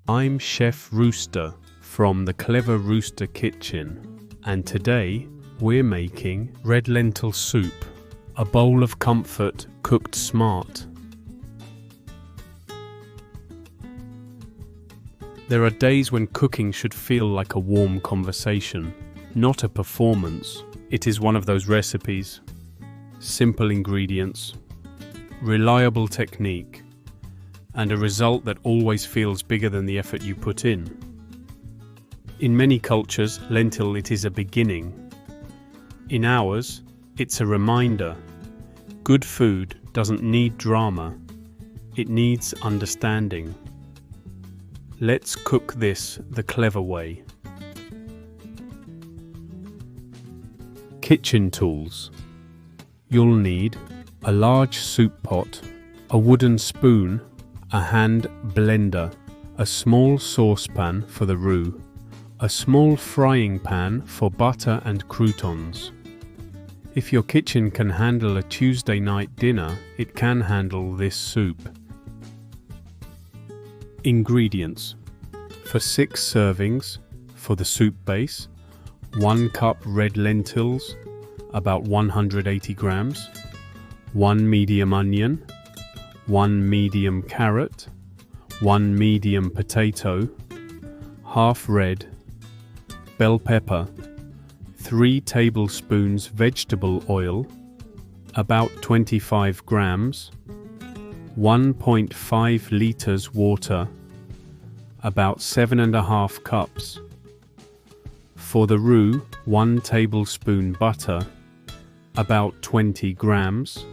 I'm Chef Rooster from the Clever Rooster Kitchen, and today we're making red lentil soup, a bowl of comfort cooked smart. There are days when cooking should feel like a warm conversation, not a performance. It is one of those recipes. Simple ingredients, reliable technique, and a result that always feels bigger than the effort you put in. In many cultures, lentil it is a beginning. In ours, it's a reminder. Good food doesn't need drama, it needs understanding. Let's cook this the clever way. Kitchen tools. You'll need a large soup pot, a wooden spoon, a hand blender, a small saucepan for the roux, a small frying pan for butter and croutons. If your kitchen can handle a Tuesday night dinner, it can handle this soup. Ingredients. For 6 servings, for the soup base, 1 cup red lentils, about 180 grams, 1 medium onion, 1 medium carrot, 1 medium potato, half red, bell pepper, 3 tablespoons vegetable oil, about 25 grams, 1.5 liters water, about 7.5 cups. For the roux, 1 tablespoon butter, about 20 grams,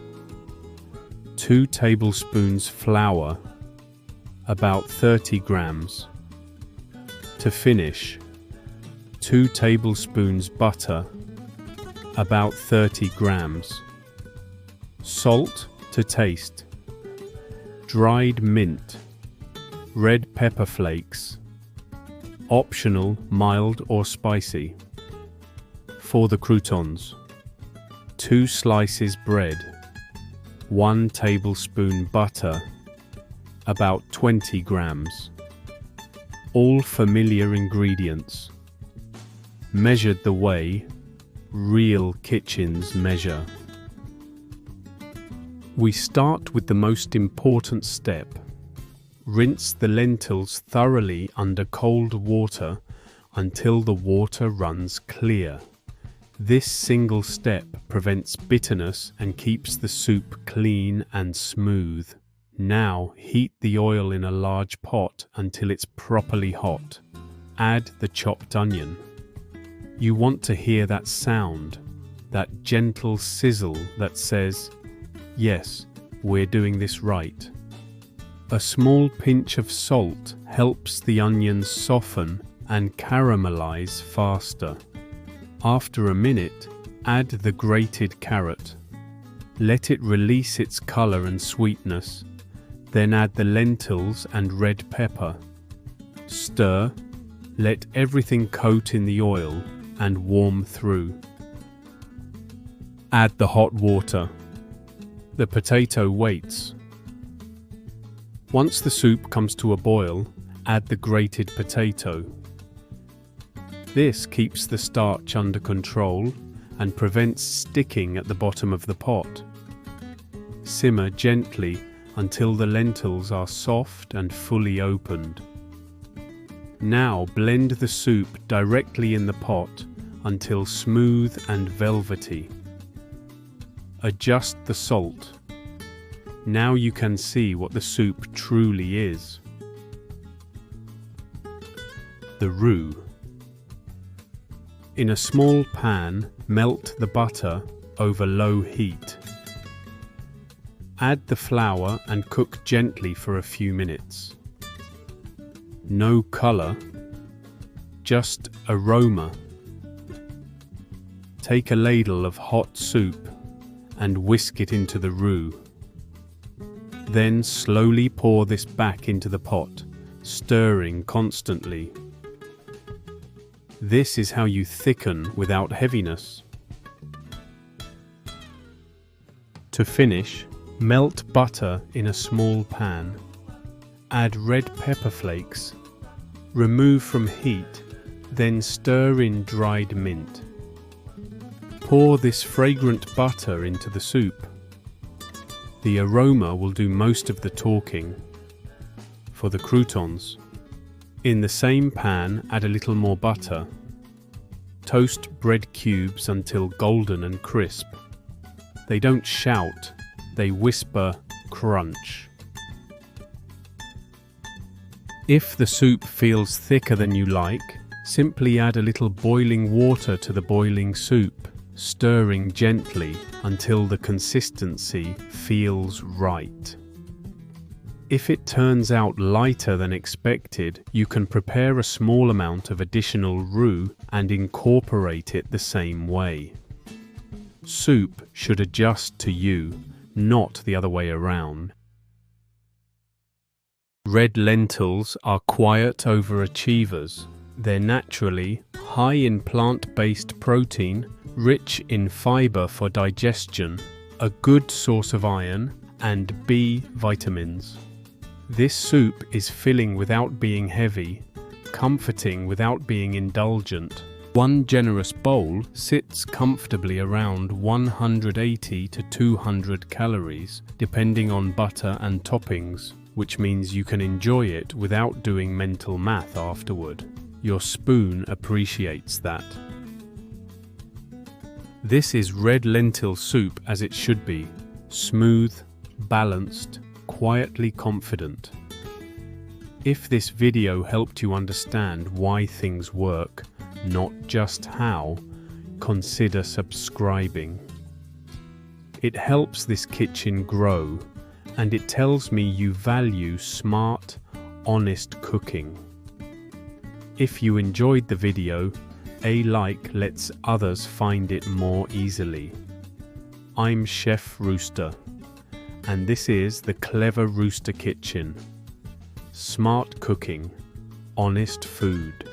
2 tablespoons flour, about 30 grams. To finish, 2 tablespoons butter, about 30 grams. Salt to taste. Dried mint. Red pepper flakes. Optional, mild or spicy. For the croutons, 2 slices bread, 1 tablespoon butter, about 20 grams. All familiar ingredients. Measured the way real kitchens measure. We start with the most important step. Rinse the lentils thoroughly under cold water until the water runs clear. This single step prevents bitterness and keeps the soup clean and smooth. Now heat the oil in a large pot until it's properly hot. Add the chopped onion. You want to hear that sound, that gentle sizzle that says, yes, we're doing this right. A small pinch of salt helps the onions soften and caramelize faster. After a minute, add the grated carrot. Let it release its color and sweetness. Then add the lentils and red pepper. Stir, let everything coat in the oil and warm through. Add the hot water. The potato waits. Once the soup comes to a boil, add the grated potato. This keeps the starch under control and prevents sticking at the bottom of the pot. Simmer gently until the lentils are soft and fully opened. Now blend the soup directly in the pot until smooth and velvety. Adjust the salt. Now you can see what the soup truly is. The roux. In a small pan, melt the butter over low heat. Add the flour and cook gently for a few minutes. No color, just aroma. Take a ladle of hot soup and whisk it into the roux. Then slowly pour this back into the pot, stirring constantly. This is how you thicken without heaviness. To finish, melt butter in a small pan. Add red pepper flakes Remove from heat, then stir in dried mint. Pour this fragrant butter into the soup. The aroma will do most of the talking. For the croutons, in the same pan, add a little more butter. Toast bread cubes until golden and crisp. They don't shout, they whisper crunch. If the soup feels thicker than you like, simply add a little boiling water to the boiling soup, stirring gently until the consistency feels right. If it turns out lighter than expected, you can prepare a small amount of additional roux and incorporate it the same way. Soup should adjust to you, not the other way around. Red lentils are quiet overachievers. They're naturally high in plant-based protein, rich in fiber for digestion, a good source of iron, and B vitamins. This soup is filling without being heavy, comforting without being indulgent. One generous bowl sits comfortably around 180 to 200 calories, depending on butter and toppings, which means you can enjoy it without doing mental math afterward. Your spoon appreciates that. This is red lentil soup as it should be, smooth, balanced, quietly confident. If this video helped you understand why things work, not just how, consider subscribing. It helps this kitchen grow, and it tells me you value smart, honest cooking. If you enjoyed the video, a like lets others find it more easily. I'm Chef Rooster, and this is the Clever Rooster Kitchen. Smart cooking, honest food.